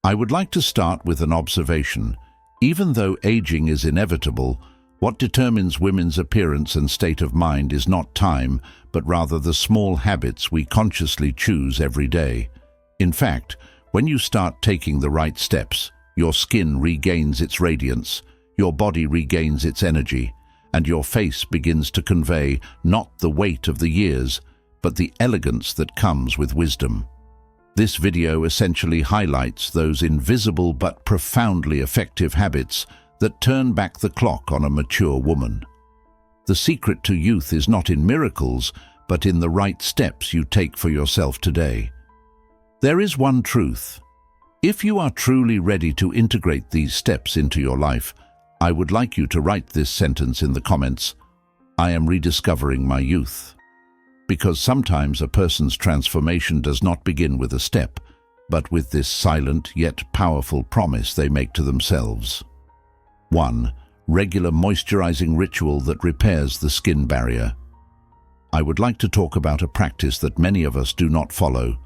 I would like to start with an observation. Even though aging is inevitable, what determines women's appearance and state of mind is not time, but rather the small habits we consciously choose every day. In fact, when you start taking the right steps, your skin regains its radiance, your body regains its energy, and your face begins to convey not the weight of the years, but the elegance that comes with wisdom. This video essentially highlights those invisible but profoundly effective habits that turn back the clock on a mature woman. The secret to youth is not in miracles, but in the right steps you take for yourself today. There is one truth. If you are truly ready to integrate these steps into your life, I would like you to write this sentence in the comments: I am rediscovering my youth. Because sometimes a person's transformation does not begin with a step, but with this silent yet powerful promise they make to themselves. 1. Regular moisturizing ritual that repairs the skin barrier. I would like to talk about a practice that many of us do not follow.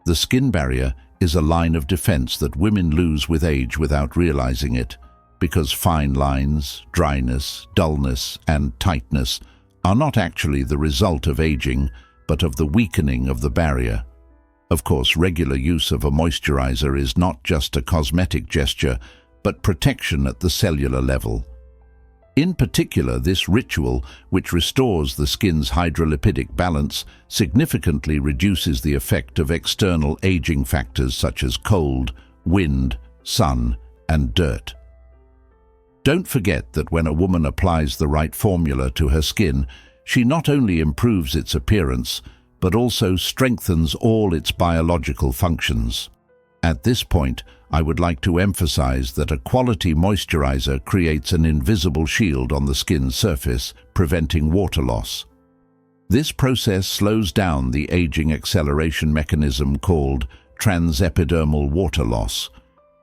The skin barrier is a line of defense that women lose with age without realizing it, because fine lines, dryness, dullness, and tightness are not actually the result of aging, but of the weakening of the barrier. Of course, regular use of a moisturizer is not just a cosmetic gesture, but protection at the cellular level. In particular, this ritual, which restores the skin's hydrolipidic balance, significantly reduces the effect of external aging factors such as cold, wind, sun, and dirt. Don't forget that when a woman applies the right formula to her skin, she not only improves its appearance, but also strengthens all its biological functions. At this point, I would like to emphasize that a quality moisturizer creates an invisible shield on the skin's surface, preventing water loss. This process slows down the aging acceleration mechanism called transepidermal water loss.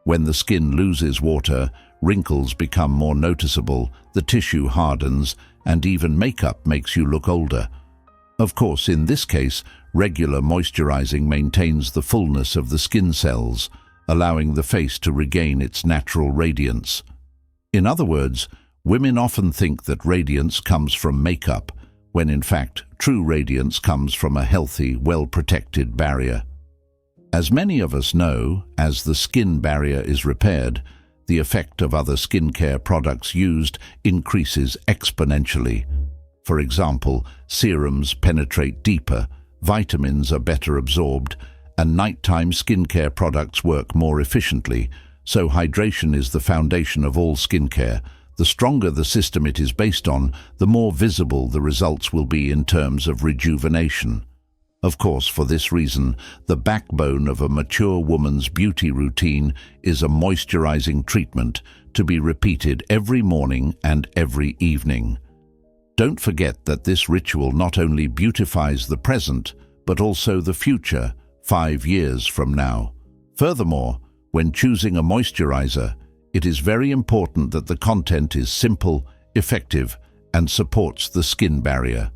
When the skin loses water, wrinkles become more noticeable, the tissue hardens, and even makeup makes you look older. Of course, in this case, regular moisturizing maintains the fullness of the skin cells, allowing the face to regain its natural radiance. In other words, women often think that radiance comes from makeup, when in fact, true radiance comes from a healthy, well-protected barrier. As many of us know, as the skin barrier is repaired, the effect of other skincare products used increases exponentially. For example, serums penetrate deeper, vitamins are better absorbed, and nighttime skincare products work more efficiently. So hydration is the foundation of all skincare. The stronger the system it is based on, the more visible the results will be in terms of rejuvenation. Of course, for this reason, the backbone of a mature woman's beauty routine is a moisturizing treatment to be repeated every morning and every evening. Don't forget that this ritual not only beautifies the present, but also the future, 5 years from now. Furthermore, when choosing a moisturizer, it is very important that the content is simple, effective, and supports the skin barrier.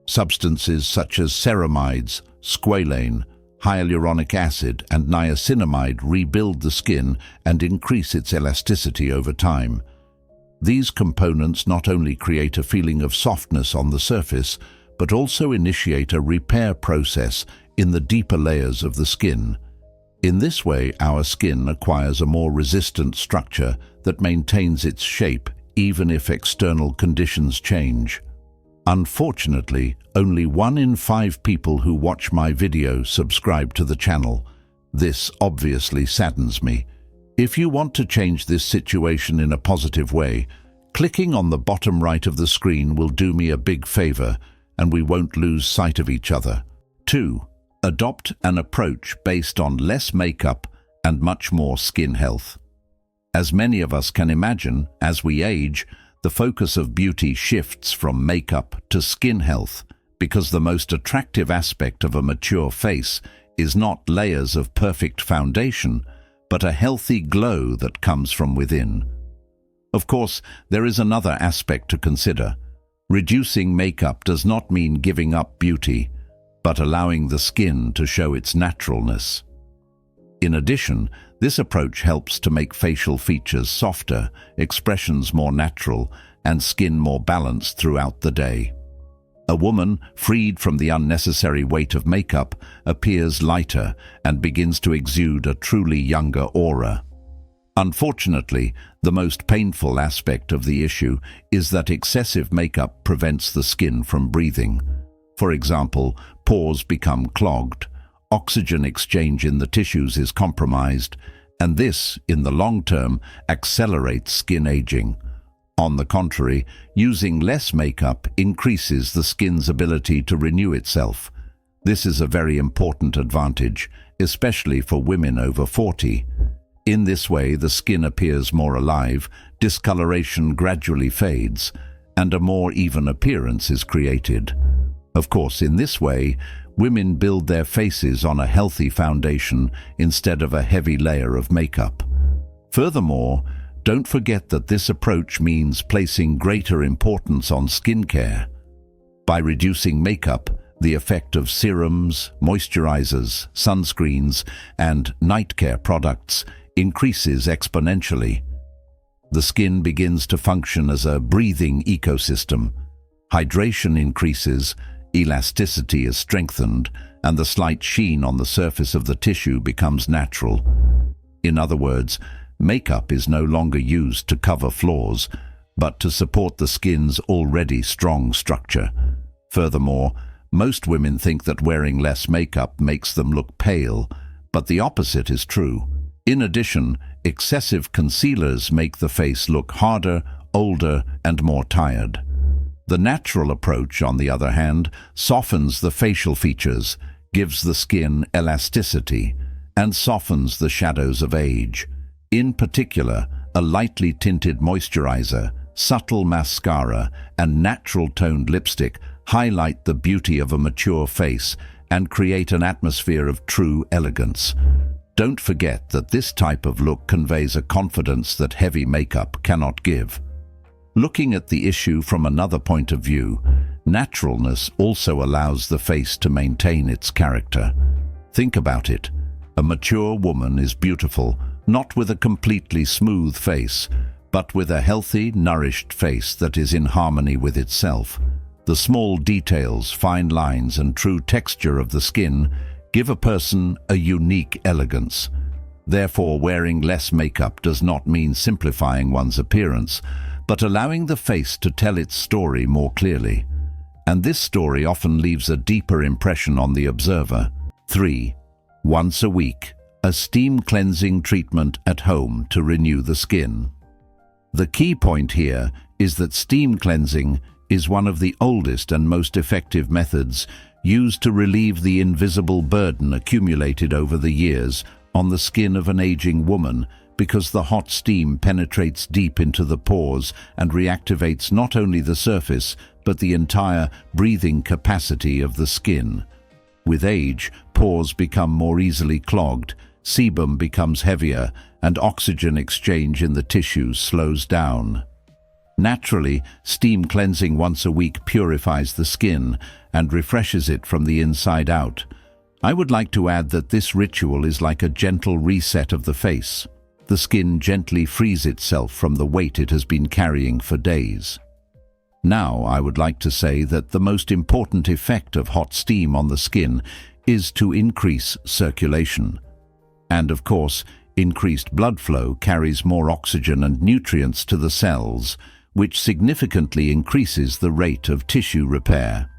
Substances such as ceramides, squalane, hyaluronic acid, and niacinamide rebuild the skin and increase its elasticity over time. These components not only create a feeling of softness on the surface, but also initiate a repair process in the deeper layers of the skin. In this way, our skin acquires a more resistant structure that maintains its shape even if external conditions change. Unfortunately, only 1 in 5 people who watch my video subscribe to the channel. This obviously saddens me. If you want to change this situation in a positive way, clicking on the bottom right of the screen will do me a big favor, and we won't lose sight of each other. 2. Adopt an approach based on less makeup and much more skin health. As many of us can imagine, as we age, the focus of beauty shifts from makeup to skin health, because the most attractive aspect of a mature face is not layers of perfect foundation, but a healthy glow that comes from within. Of course, there is another aspect to consider. Reducing makeup does not mean giving up beauty, but allowing the skin to show its naturalness. In addition, This approach helps to make facial features softer, expressions more natural, and skin more balanced throughout the day. A woman, freed from the unnecessary weight of makeup, appears lighter and begins to exude a truly younger aura. Unfortunately, the most painful aspect of the issue is that excessive makeup prevents the skin from breathing. For example, pores become clogged, oxygen exchange in the tissues is compromised, and this, in the long term, accelerates skin aging. On the contrary, using less makeup increases the skin's ability to renew itself. This is a very important advantage, especially for women over 40. In this way, the skin appears more alive, discoloration gradually fades, and a more even appearance is created. Of course, in this way, women build their faces on a healthy foundation instead of a heavy layer of makeup. Furthermore, don't forget that this approach means placing greater importance on skincare. By reducing makeup, the effect of serums, moisturizers, sunscreens, and night care products increases exponentially. The skin begins to function as a breathing ecosystem. Hydration increases, elasticity is strengthened, and the slight sheen on the surface of the tissue becomes natural. In other words, makeup is no longer used to cover flaws, but to support the skin's already strong structure. Furthermore, most women think that wearing less makeup makes them look pale, but the opposite is true. In addition, excessive concealers make the face look harder, older, and more tired. The natural approach, on the other hand, softens the facial features, gives the skin elasticity, and softens the shadows of age. In particular, a lightly tinted moisturizer, subtle mascara, and natural-toned lipstick highlight the beauty of a mature face and create an atmosphere of true elegance. Don't forget that this type of look conveys a confidence that heavy makeup cannot give. Looking at the issue from another point of view, naturalness also allows the face to maintain its character. Think about it. A mature woman is beautiful, not with a completely smooth face, but with a healthy, nourished face that is in harmony with itself. The small details, fine lines, and true texture of the skin give a person a unique elegance. Therefore, wearing less makeup does not mean simplifying one's appearance, but allowing the face to tell its story more clearly. And this story often leaves a deeper impression on the observer. 3. Once a week, a steam cleansing treatment at home to renew the skin. The key point here is that steam cleansing is one of the oldest and most effective methods used to relieve the invisible burden accumulated over the years on the skin of an aging woman, because the hot steam penetrates deep into the pores and reactivates not only the surface but the entire breathing capacity of the skin. With age, pores become more easily clogged, sebum becomes heavier, and oxygen exchange in the tissues slows down. Naturally, steam cleansing once a week purifies the skin and refreshes it from the inside out. I would like to add that this ritual is like a gentle reset of the face. The skin gently frees itself from the weight it has been carrying for days. Now, I would like to say that the most important effect of hot steam on the skin is to increase circulation. And of course, increased blood flow carries more oxygen and nutrients to the cells, which significantly increases the rate of tissue repair.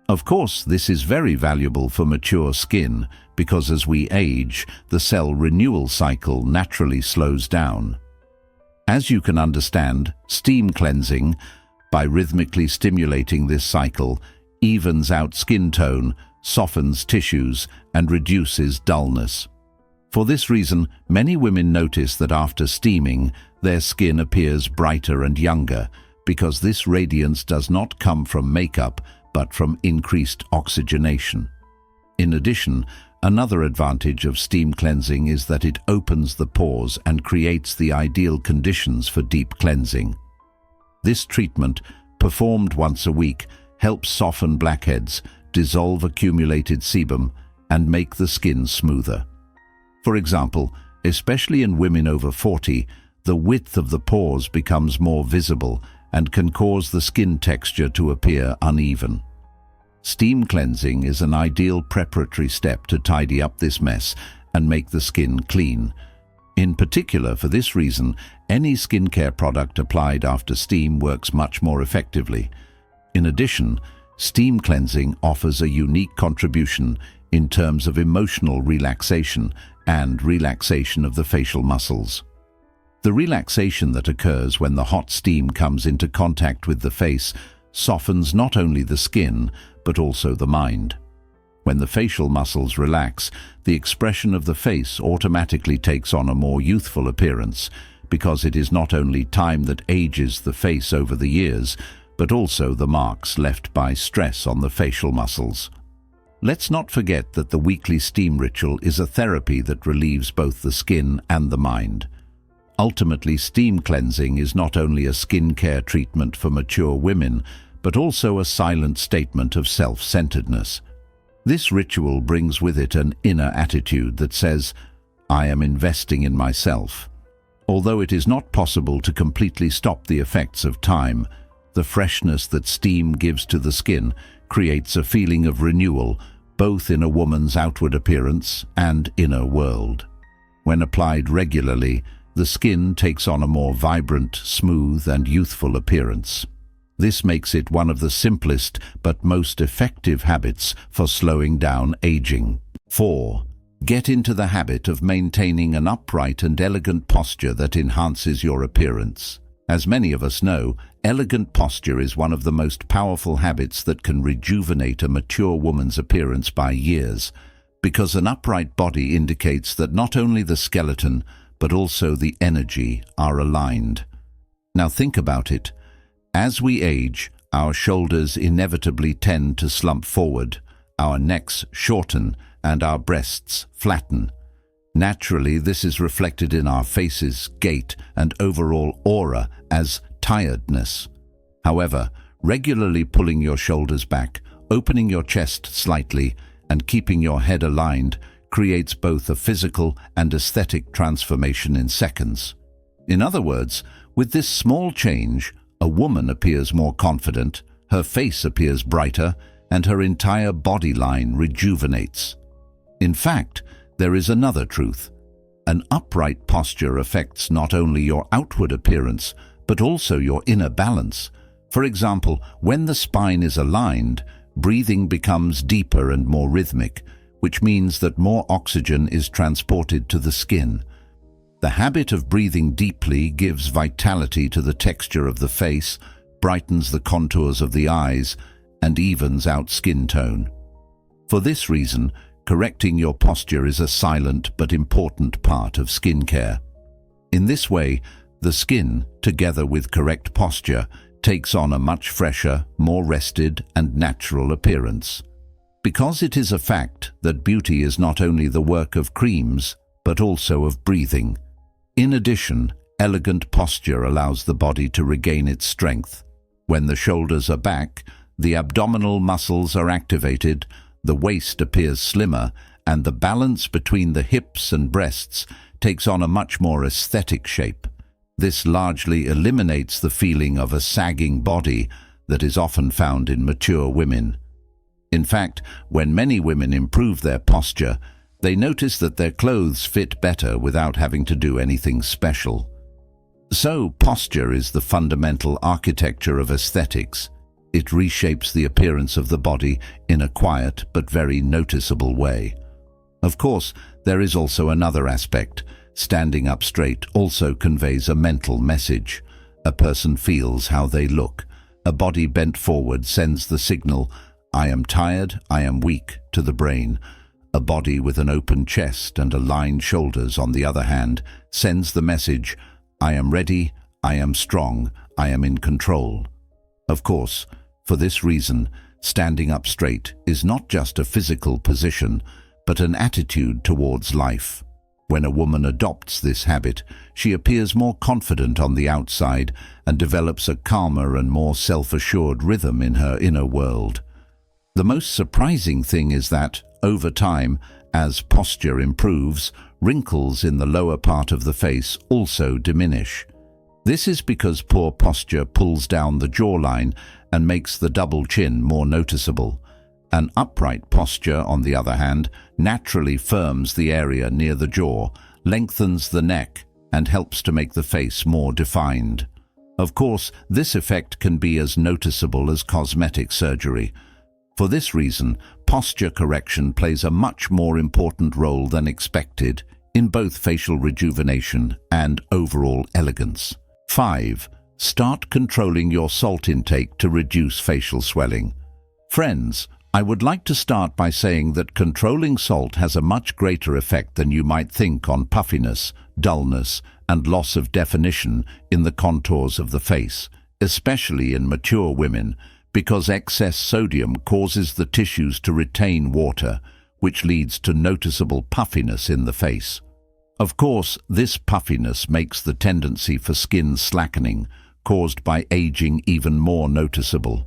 Of course, this is very valuable for mature skin because as we age, the cell renewal cycle naturally slows down. As you can understand, steam cleansing, by rhythmically stimulating this cycle, evens out skin tone, softens tissues, and reduces dullness. For this reason, many women notice that after steaming, their skin appears brighter and younger, because this radiance does not come from makeup, but from increased oxygenation. In addition, another advantage of steam cleansing is that it opens the pores and creates the ideal conditions for deep cleansing. This treatment, performed once a week, helps soften blackheads, dissolve accumulated sebum, and make the skin smoother. For example, Especially in women over 40, the width of the pores becomes more visible and can cause the skin texture to appear uneven. Steam cleansing is an ideal preparatory step to tidy up this mess and make the skin clean. In particular, for this reason, any skincare product applied after steam works much more effectively. In addition, steam cleansing offers a unique contribution in terms of emotional relaxation and relaxation of the facial muscles. The relaxation that occurs when the hot steam comes into contact with the face softens not only the skin, but also the mind. When the facial muscles relax, the expression of the face automatically takes on a more youthful appearance, because it is not only time that ages the face over the years, but also the marks left by stress on the facial muscles. Let's not forget that the weekly steam ritual is a therapy that relieves both the skin and the mind. Ultimately, steam cleansing is not only a skincare treatment for mature women, but also a silent statement of self-centeredness. This ritual brings with it an inner attitude that says, "I am investing in myself." Although it is not possible to completely stop the effects of time, the freshness that steam gives to the skin creates a feeling of renewal, both in a woman's outward appearance and inner world. When applied regularly, the skin takes on a more vibrant, smooth, and youthful appearance. This makes it one of the simplest but most effective habits for slowing down aging. 4. Get into the habit of maintaining an upright and elegant posture that enhances your appearance. As many of us know, elegant posture is one of the most powerful habits that can rejuvenate a mature woman's appearance by years, because an upright body indicates that not only the skeleton, but also the energy are aligned. Now think about it. As we age, our shoulders inevitably tend to slump forward, our necks shorten, and our breasts flatten. Naturally, this is reflected in our faces, gait, and overall aura as tiredness. However, regularly pulling your shoulders back, opening your chest slightly, and keeping your head aligned creates both a physical and aesthetic transformation in seconds. In other words, with this small change, a woman appears more confident, her face appears brighter, and her entire body line rejuvenates. In fact, there is another truth. An upright posture affects not only your outward appearance, but also your inner balance. For example, when the spine is aligned, breathing becomes deeper and more rhythmic, which means that more oxygen is transported to the skin. The habit of breathing deeply gives vitality to the texture of the face, brightens the contours of the eyes, and evens out skin tone. For this reason, correcting your posture is a silent but important part of skincare. In this way, the skin, together with correct posture, takes on a much fresher, more rested, and natural appearance. Because it is a fact that beauty is not only the work of creams, but also of breathing. In addition, elegant posture allows the body to regain its strength. When the shoulders are back, the abdominal muscles are activated, the waist appears slimmer, and the balance between the hips and breasts takes on a much more aesthetic shape. This largely eliminates the feeling of a sagging body that is often found in mature women. In fact, when many women improve their posture, they notice that their clothes fit better without having to do anything special. So, posture is the fundamental architecture of aesthetics. It reshapes the appearance of the body in a quiet but very noticeable way. Of course, there is also another aspect. Standing up straight also conveys a mental message. A person feels how they look. A body bent forward sends the signal, "I am tired, I am weak," to the brain. A body with an open chest and aligned shoulders, on the other hand, sends the message, "I am ready, I am strong, I am in control." Of course, for this reason, standing up straight is not just a physical position, but an attitude towards life. When a woman adopts this habit, she appears more confident on the outside and develops a calmer and more self-assured rhythm in her inner world. The most surprising thing is that, over time, As posture improves, wrinkles in the lower part of the face also diminish. This is because poor posture pulls down the jawline and makes the double chin more noticeable. An upright posture, on the other hand, naturally firms the area near the jaw, lengthens the neck, and helps to make the face more defined. Of course, this effect can be as noticeable as cosmetic surgery. For this reason, posture correction plays a much more important role than expected in both facial rejuvenation and overall elegance. 5. Start controlling your salt intake to reduce facial swelling. Friends, I would like to start by saying that controlling salt has a much greater effect than you might think on puffiness, dullness, and loss of definition in the contours of the face, especially in mature women, because excess sodium causes the tissues to retain water, which leads to noticeable puffiness in the face. Of course, this puffiness makes the tendency for skin slackening, caused by aging, even more noticeable.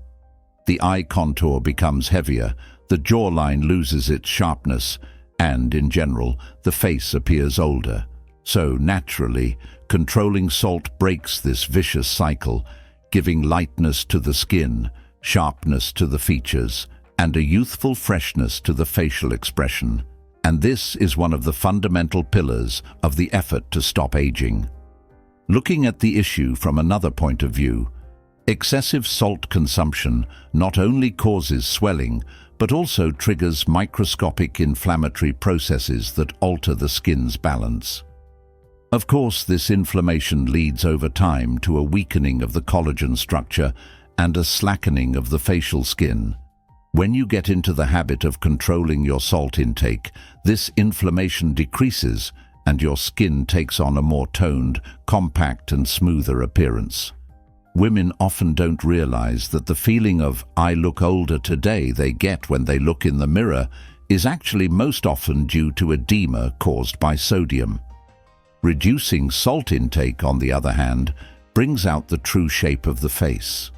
The eye contour becomes heavier, the jawline loses its sharpness, and, in general, the face appears older. So, naturally, controlling salt breaks this vicious cycle, giving lightness to the skin, sharpness to the features, and a youthful freshness to the facial expression. And this is one of the fundamental pillars of the effort to stop aging. Looking at the issue from another point of view, excessive salt consumption not only causes swelling, but also triggers microscopic inflammatory processes that alter the skin's balance. Of course, this inflammation leads over time to a weakening of the collagen structure and a slackening of the facial skin. When you get into the habit of controlling your salt intake, this inflammation decreases and your skin takes on a more toned, compact and smoother appearance. Women often don't realize that the feeling of "I look older today" they get when they look in the mirror is actually most often due to edema caused by sodium. Reducing salt intake, on the other hand, brings out the true shape of the face.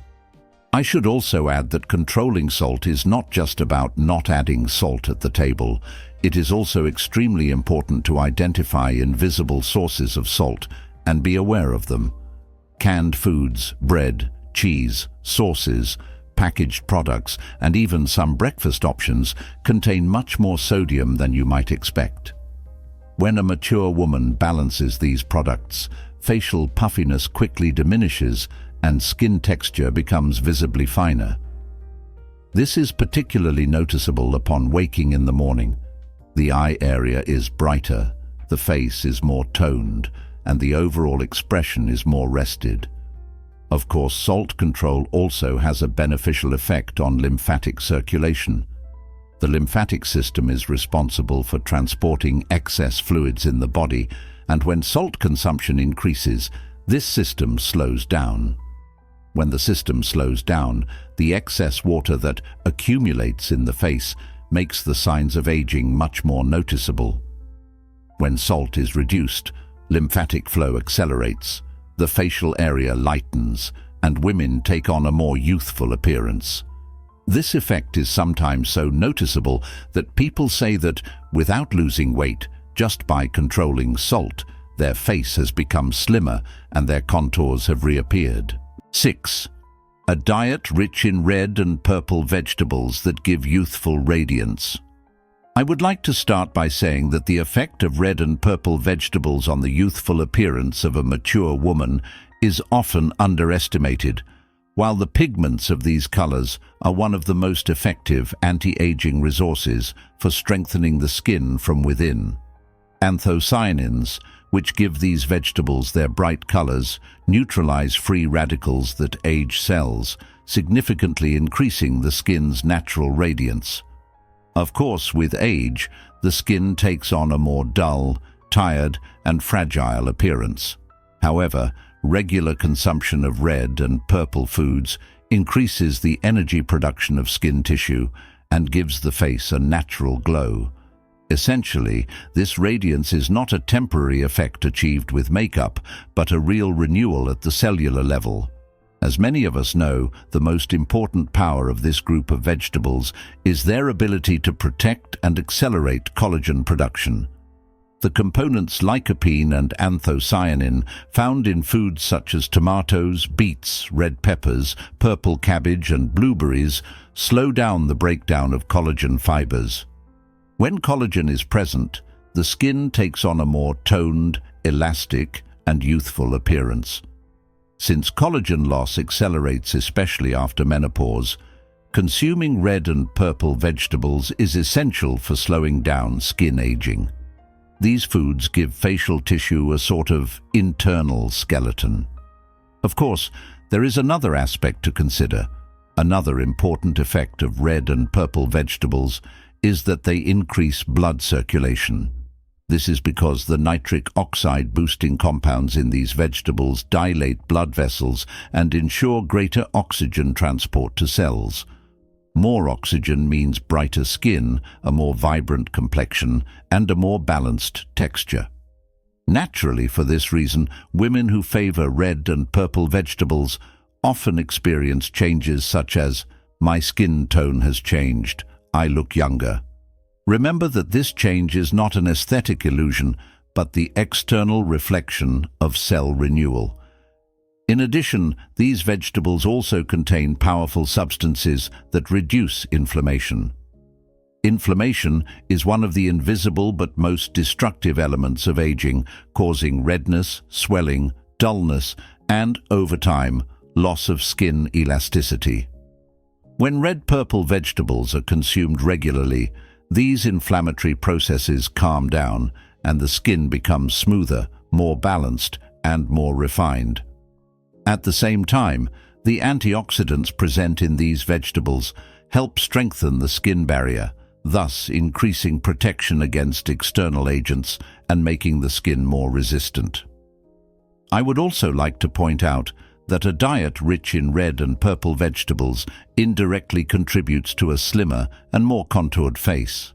I should also add that controlling salt is not just about not adding salt at the table. It is also extremely important to identify invisible sources of salt and be aware of them. Canned foods, bread, cheese, sauces, packaged products, and even some breakfast options contain much more sodium than you might expect. When a mature woman balances these products, facial puffiness quickly diminishes and skin texture becomes visibly finer. This is particularly noticeable upon waking in the morning. The eye area is brighter, the face is more toned, and the overall expression is more rested. Of course, salt control also has a beneficial effect on lymphatic circulation. The lymphatic system is responsible for transporting excess fluids in the body, and when salt consumption increases, this system slows down. When the system slows down, the excess water that accumulates in the face makes the signs of aging much more noticeable. When salt is reduced, lymphatic flow accelerates, the facial area lightens, and women take on a more youthful appearance. This effect is sometimes so noticeable that people say that, without losing weight, just by controlling salt, their face has become slimmer and their contours have reappeared. 6. A diet rich in red and purple vegetables that give youthful radiance. I would like to start by saying that the effect of red and purple vegetables on the youthful appearance of a mature woman is often underestimated. While the pigments of these colors are one of the most effective anti-aging resources for strengthening the skin from within, anthocyanins, which give these vegetables their bright colors, neutralize free radicals that age cells, significantly increasing the skin's natural radiance. Of course, with age, the skin takes on a more dull, tired, and fragile appearance. However, regular consumption of red and purple foods increases the energy production of skin tissue and gives the face a natural glow. Essentially, this radiance is not a temporary effect achieved with makeup, but a real renewal at the cellular level. As many of us know, the most important power of this group of vegetables is their ability to protect and accelerate collagen production. The components lycopene and anthocyanin found in foods such as tomatoes, beets, red peppers, purple cabbage and blueberries slow down the breakdown of collagen fibers. When collagen is present, the skin takes on a more toned, elastic and youthful appearance. Since collagen loss accelerates especially after menopause, consuming red and purple vegetables is essential for slowing down skin aging. These foods give facial tissue a sort of internal skeleton. Of course, there is another aspect to consider. Another important effect of red and purple vegetables is that they increase blood circulation. This is because the nitric oxide-boosting compounds in these vegetables dilate blood vessels and ensure greater oxygen transport to cells. More oxygen means brighter skin, a more vibrant complexion, and a more balanced texture. Naturally, for this reason, women who favor red and purple vegetables often experience changes such as, "My skin tone has changed, I look younger." Remember that this change is not an aesthetic illusion, but the external reflection of cell renewal. In addition, these vegetables also contain powerful substances that reduce inflammation. Inflammation is one of the invisible but most destructive elements of aging, causing redness, swelling, dullness, and, over time, loss of skin elasticity. When red-purple vegetables are consumed regularly, these inflammatory processes calm down and the skin becomes smoother, more balanced, and more refined. At the same time, the antioxidants present in these vegetables help strengthen the skin barrier, thus increasing protection against external agents and making the skin more resistant. I would also like to point out that a diet rich in red and purple vegetables indirectly contributes to a slimmer and more contoured face.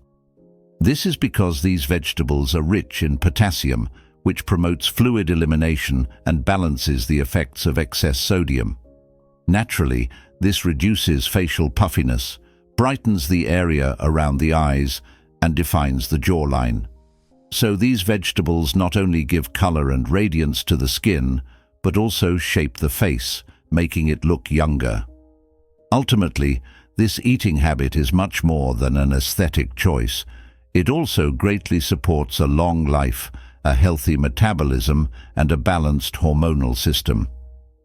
This is because these vegetables are rich in potassium, which promotes fluid elimination and balances the effects of excess sodium. Naturally, this reduces facial puffiness, brightens the area around the eyes, and defines the jawline. So these vegetables not only give color and radiance to the skin, but also shape the face, making it look younger. Ultimately, this eating habit is much more than an aesthetic choice. It also greatly supports a long life, a healthy metabolism, and a balanced hormonal system.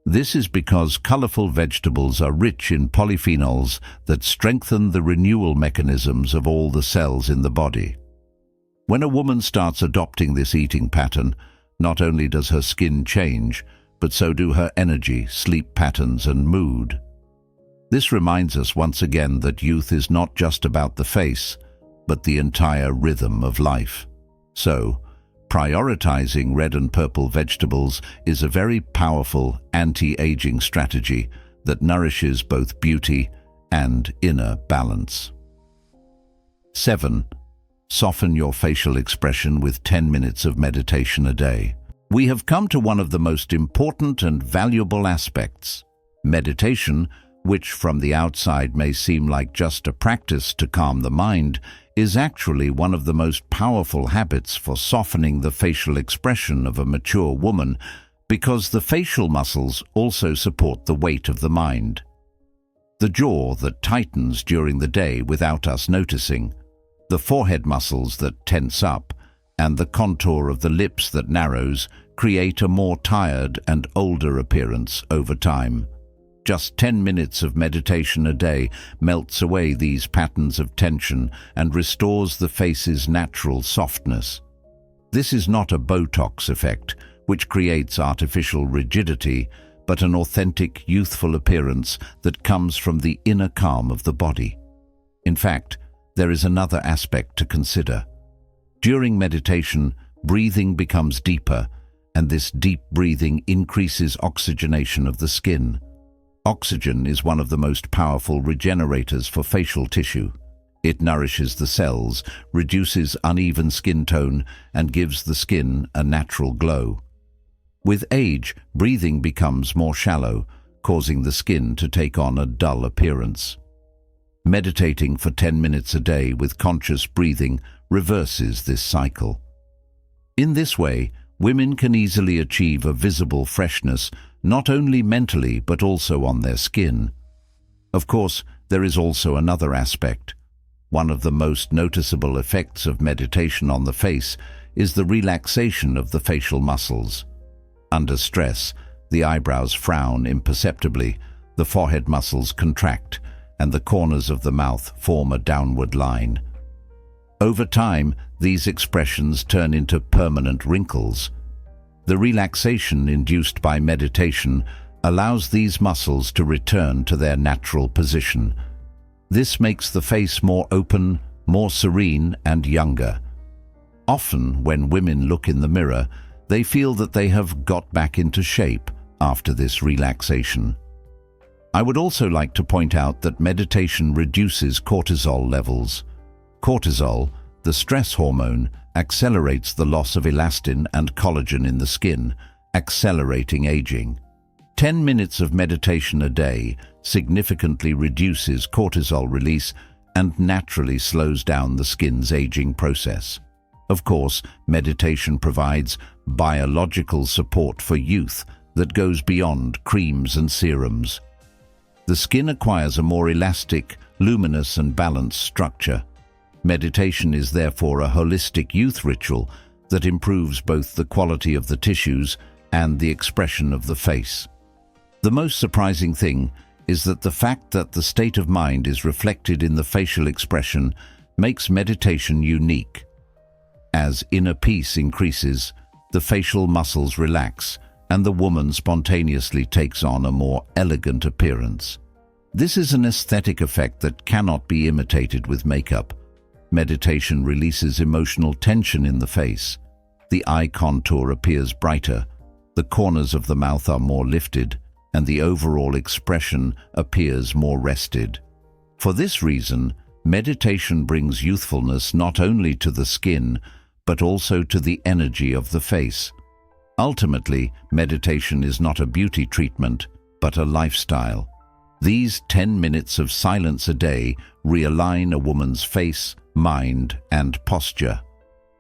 This is because colorful vegetables are rich in polyphenols that strengthen the renewal mechanisms of all the cells in the body. When a woman starts adopting this eating pattern, not only does her skin change, but so do her energy, sleep patterns, and mood. This reminds us once again that youth is not just about the face, but the entire rhythm of life. So, prioritizing red and purple vegetables is a very powerful anti-aging strategy that nourishes both beauty and inner balance. 7. Soften your facial expression with 10 minutes of meditation a day. We have come to one of the most important and valuable aspects. Meditation, which from the outside may seem like just a practice to calm the mind, is actually one of the most powerful habits for softening the facial expression of a mature woman, because the facial muscles also support the weight of the mind. The jaw that tightens during the day without us noticing, the forehead muscles that tense up, and the contour of the lips that narrows create a more tired and older appearance over time. Just 10 minutes of meditation a day melts away these patterns of tension and restores the face's natural softness. This is not a Botox effect, which creates artificial rigidity, but an authentic, youthful appearance that comes from the inner calm of the body. In fact, there is another aspect to consider. During meditation, breathing becomes deeper, and this deep breathing increases oxygenation of the skin. Oxygen is one of the most powerful regenerators for facial tissue. It nourishes the cells, reduces uneven skin tone, and gives the skin a natural glow. With age, breathing becomes more shallow, causing the skin to take on a dull appearance. Meditating for 10 minutes a day with conscious breathing reverses this cycle. In this way, women can easily achieve a visible freshness not only mentally but also on their skin. Of course, there is also another aspect. One of the most noticeable effects of meditation on the face is the relaxation of the facial muscles. Under stress, the eyebrows frown imperceptibly, the forehead muscles contract, and the corners of the mouth form a downward line. Over time, these expressions turn into permanent wrinkles. The relaxation induced by meditation allows these muscles to return to their natural position. This makes the face more open, more serene, and younger. Often, when women look in the mirror, they feel that they have got back into shape after this relaxation. I would also like to point out that meditation reduces cortisol levels. Cortisol, the stress hormone, accelerates the loss of elastin and collagen in the skin, accelerating aging. 10 minutes of meditation a day significantly reduces cortisol release and naturally slows down the skin's aging process. Of course, meditation provides biological support for youth that goes beyond creams and serums. The skin acquires a more elastic, luminous, and balanced structure. Meditation is therefore a holistic youth ritual that improves both the quality of the tissues and the expression of the face. The most surprising thing is that the fact that the state of mind is reflected in the facial expression makes meditation unique. As inner peace increases, the facial muscles relax, and the woman spontaneously takes on a more elegant appearance. This is an aesthetic effect that cannot be imitated with makeup. Meditation releases emotional tension in the face. The eye contour appears brighter, the corners of the mouth are more lifted, and the overall expression appears more rested. For this reason, meditation brings youthfulness not only to the skin, but also to the energy of the face. Ultimately, meditation is not a beauty treatment, but a lifestyle. These 10 minutes of silence a day realign a woman's face, mind, and posture.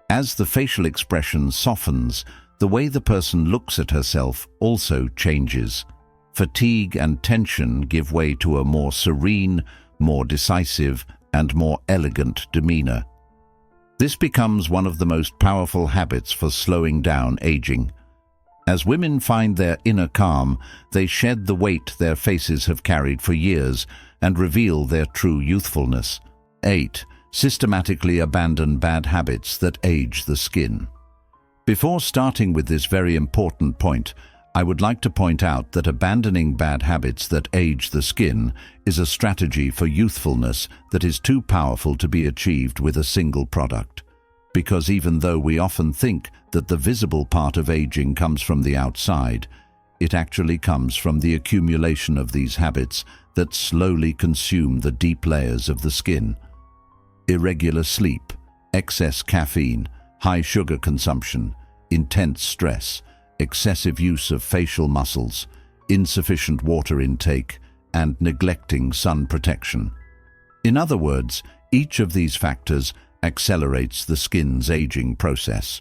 As the facial expression softens, the way the person looks at herself also changes. Fatigue and tension give way to a more serene, more decisive, and more elegant demeanor. This becomes one of the most powerful habits for slowing down aging. As women find their inner calm, they shed the weight their faces have carried for years and reveal their true youthfulness. 8. Systematically abandon bad habits that age the skin. Before starting with this very important point, I would like to point out that abandoning bad habits that age the skin is a strategy for youthfulness that is too powerful to be achieved with a single product. Because even though we often think that the visible part of aging comes from the outside, it actually comes from the accumulation of these habits that slowly consume the deep layers of the skin. Irregular sleep, excess caffeine, high sugar consumption, intense stress, excessive use of facial muscles, insufficient water intake, and neglecting sun protection. In other words, each of these factors accelerates the skin's aging process.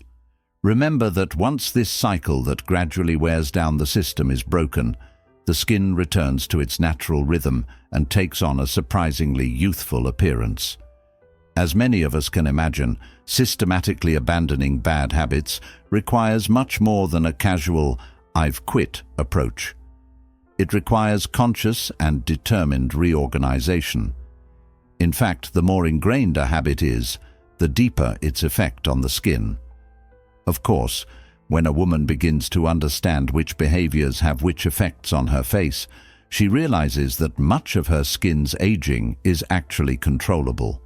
Remember that once this cycle that gradually wears down the system is broken, the skin returns to its natural rhythm and takes on a surprisingly youthful appearance. As many of us can imagine, systematically abandoning bad habits requires much more than a casual "I've quit" approach. It requires conscious and determined reorganization. In fact, the more ingrained a habit is, the deeper its effect on the skin. Of course, when a woman begins to understand which behaviors have which effects on her face, she realizes that much of her skin's aging is actually controllable.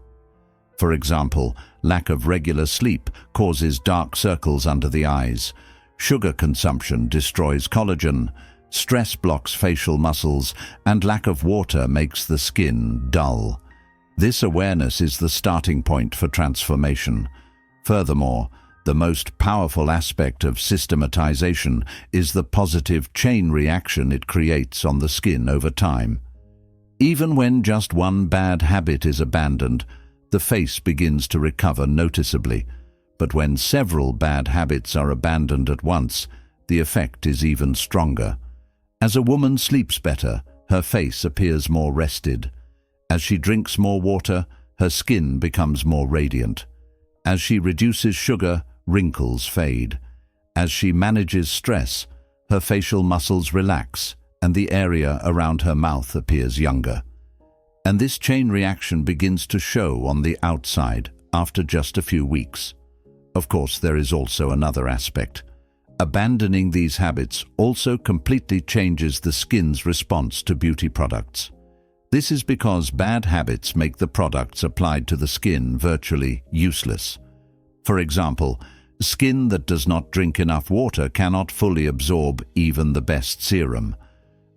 For example, lack of regular sleep causes dark circles under the eyes. Sugar consumption destroys collagen. Stress blocks facial muscles, and lack of water makes the skin dull. This awareness is the starting point for transformation. Furthermore, The most powerful aspect of systematization is the positive chain reaction it creates on the skin over time. Even when just one bad habit is abandoned, the face begins to recover noticeably. But when several bad habits are abandoned at once, the effect is even stronger. As a woman sleeps better, her face appears more rested. As she drinks more water, her skin becomes more radiant. As she reduces sugar, wrinkles fade. As she manages stress, her facial muscles relax and the area around her mouth appears younger. And this chain reaction begins to show on the outside after just a few weeks. Of course, there is also another aspect. Abandoning these habits also completely changes the skin's response to beauty products. This is because bad habits make the products applied to the skin virtually useless. For example, skin that does not drink enough water cannot fully absorb even the best serum.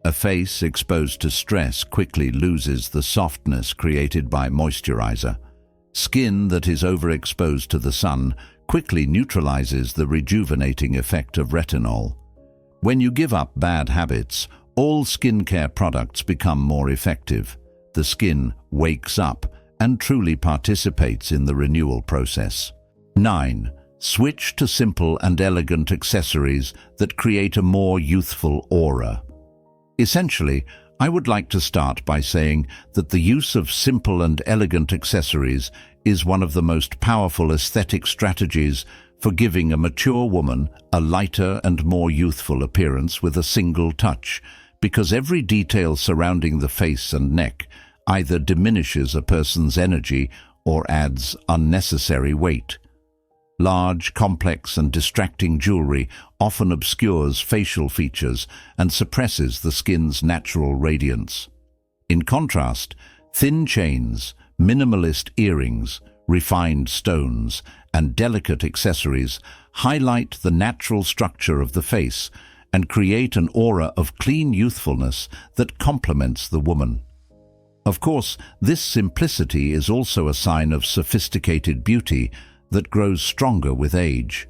A face exposed to stress quickly loses the softness created by moisturizer. Skin that is overexposed to the sun quickly neutralizes the rejuvenating effect of retinol. When you give up bad habits, all skincare products become more effective. The skin wakes up and truly participates in the renewal process. 9. Switch to simple and elegant accessories that create a more youthful aura. Essentially, I would like to start by saying that the use of simple and elegant accessories is one of the most powerful aesthetic strategies for giving a mature woman a lighter and more youthful appearance with a single touch, because every detail surrounding the face and neck either diminishes a person's energy or adds unnecessary weight. Large, complex and distracting jewelry often obscures facial features and suppresses the skin's natural radiance. In contrast, thin chains, minimalist earrings, refined stones, and delicate accessories highlight the natural structure of the face and create an aura of clean youthfulness that complements the woman. Of course, this simplicity is also a sign of sophisticated beauty that grows stronger with age.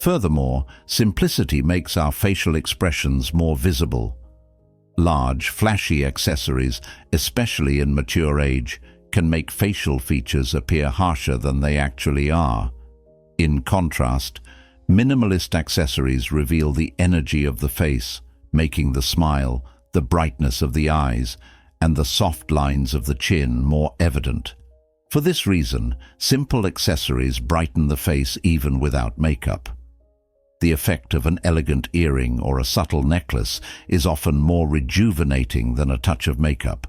Furthermore, simplicity makes our facial expressions more visible. Large, flashy accessories, especially in mature age, can make facial features appear harsher than they actually are. In contrast, minimalist accessories reveal the energy of the face, making the smile, the brightness of the eyes, and the soft lines of the chin more evident. For this reason, simple accessories brighten the face even without makeup. The effect of an elegant earring or a subtle necklace is often more rejuvenating than a touch of makeup.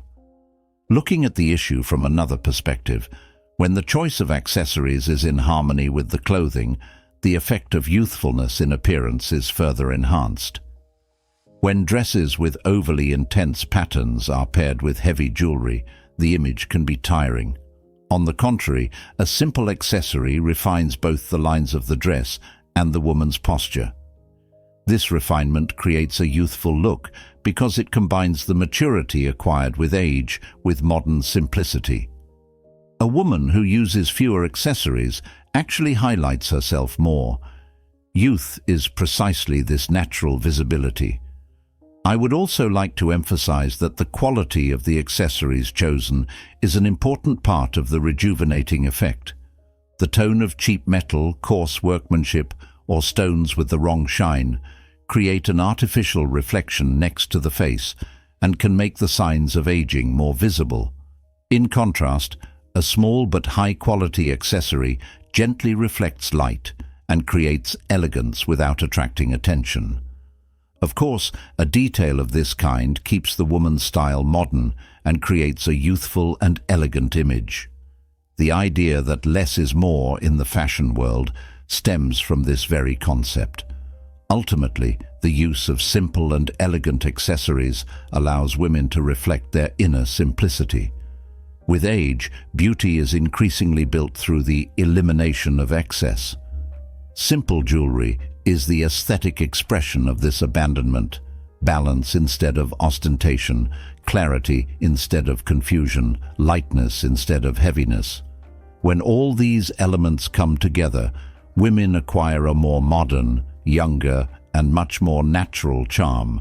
Looking at the issue from another perspective, when the choice of accessories is in harmony with the clothing, the effect of youthfulness in appearance is further enhanced. When dresses with overly intense patterns are paired with heavy jewelry, the image can be tiring. On the contrary, a simple accessory refines both the lines of the dress and the woman's posture. This refinement creates a youthful look because it combines the maturity acquired with age with modern simplicity. A woman who uses fewer accessories actually highlights herself more. Youth is precisely this natural visibility. I would also like to emphasize that the quality of the accessories chosen is an important part of the rejuvenating effect. The tone of cheap metal, coarse workmanship, or stones with the wrong shine create an artificial reflection next to the face and can make the signs of aging more visible. In contrast, a small but high-quality accessory gently reflects light and creates elegance without attracting attention. Of course, a detail of this kind keeps the woman's style modern and creates a youthful and elegant image. The idea that less is more in the fashion world stems from this very concept. Ultimately, the use of simple and elegant accessories allows women to reflect their inner simplicity. With age, beauty is increasingly built through the elimination of excess. Simple jewelry is the aesthetic expression of this abandonment. Balance instead of ostentation, clarity instead of confusion, lightness instead of heaviness. When all these elements come together, women acquire a more modern, younger, and much more natural charm.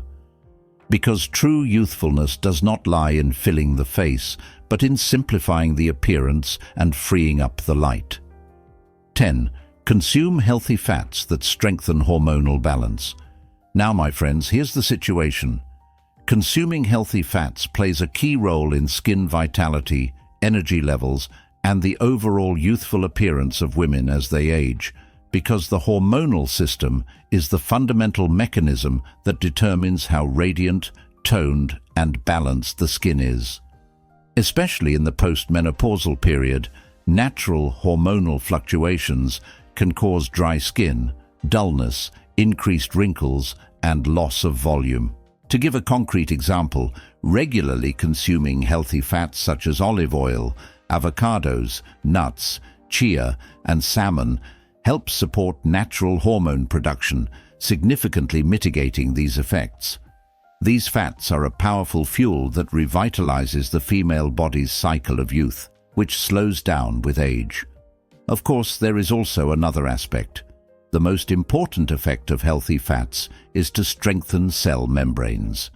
Because true youthfulness does not lie in filling the face, but in simplifying the appearance and freeing up the light. 10. Consume healthy fats that strengthen hormonal balance. Now, my friends, here's the situation. Consuming healthy fats plays a key role in skin vitality, energy levels, and the overall youthful appearance of women as they age, because the hormonal system is the fundamental mechanism that determines how radiant, toned, and balanced the skin is. Especially in the postmenopausal period, natural hormonal fluctuations can cause dry skin, dullness, increased wrinkles, and loss of volume. To give a concrete example, regularly consuming healthy fats such as olive oil, avocados, nuts, chia, and salmon helps support natural hormone production, significantly mitigating these effects. These fats are a powerful fuel that revitalizes the female body's cycle of youth, which slows down with age. Of course, there is also another aspect. The most important effect of healthy fats is to strengthen cell membranes.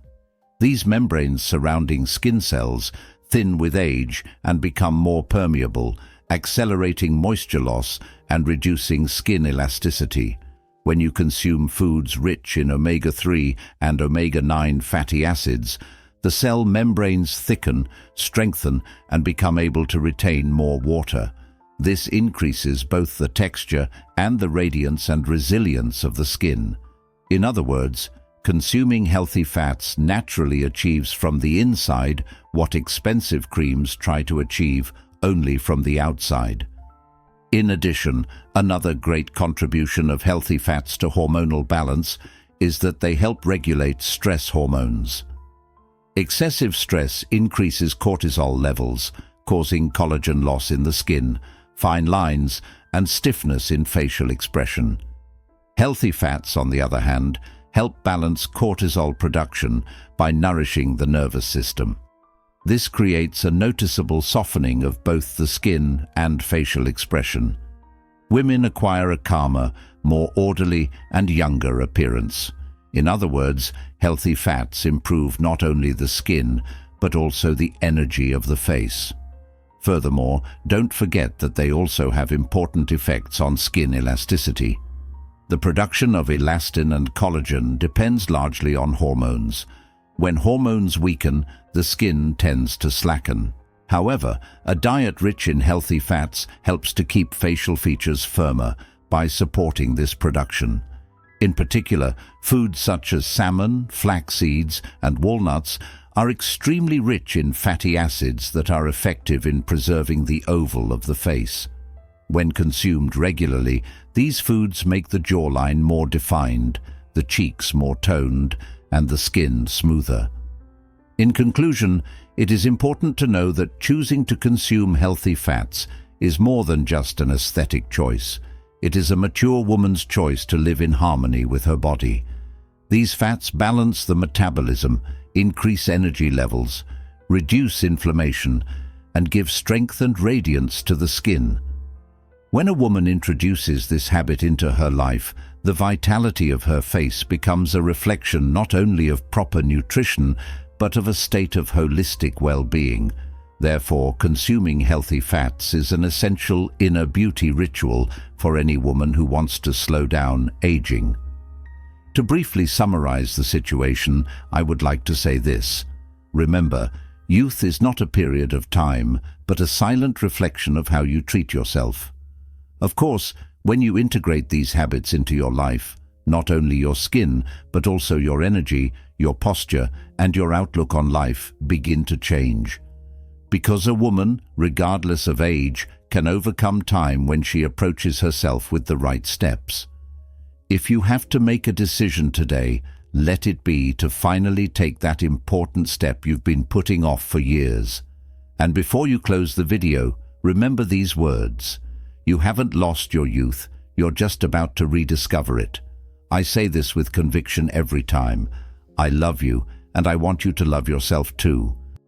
These membranes surrounding skin cells thin with age and become more permeable, accelerating moisture loss and reducing skin elasticity. When you consume foods rich in omega-3 and omega-9 fatty acids, the cell membranes thicken, strengthen, and become able to retain more water. This increases both the texture and the radiance and resilience of the skin. In other words, consuming healthy fats naturally achieves from the inside what expensive creams try to achieve only from the outside. In addition, another great contribution of healthy fats to hormonal balance is that they help regulate stress hormones. Excessive stress increases cortisol levels, causing collagen loss in the skin, fine lines, and stiffness in facial expression. Healthy fats, on the other hand, help balance cortisol production by nourishing the nervous system. This creates a noticeable softening of both the skin and facial expression. Women acquire a calmer, more orderly, and younger appearance. In other words, healthy fats improve not only the skin, but also the energy of the face. Furthermore, don't forget that they also have important effects on skin elasticity. The production of elastin and collagen depends largely on hormones. When hormones weaken, the skin tends to slacken. However, a diet rich in healthy fats helps to keep facial features firmer by supporting this production. In particular, foods such as salmon, flax seeds, and walnuts are extremely rich in fatty acids that are effective in preserving the oval of the face. When consumed regularly, these foods make the jawline more defined, the cheeks more toned, and the skin smoother. In conclusion, it is important to know that choosing to consume healthy fats is more than just an aesthetic choice. It is a mature woman's choice to live in harmony with her body. These fats balance the metabolism, increase energy levels, reduce inflammation, and give strength and radiance to the skin. When a woman introduces this habit into her life, the vitality of her face becomes a reflection not only of proper nutrition, but of a state of holistic well-being. Therefore, consuming healthy fats is an essential inner beauty ritual for any woman who wants to slow down aging. To briefly summarize the situation, I would like to say this. Remember, youth is not a period of time, but a silent reflection of how you treat yourself. Of course, when you integrate these habits into your life, not only your skin, but also your energy, your posture, and your outlook on life begin to change. Because a woman, regardless of age, can overcome time when she approaches herself with the right steps. If you have to make a decision today, let it be to finally take that important step you've been putting off for years. And before you close the video, remember these words. You haven't lost your youth, you're just about to rediscover it. I say this with conviction every time. I love you, and I want you to love yourself too.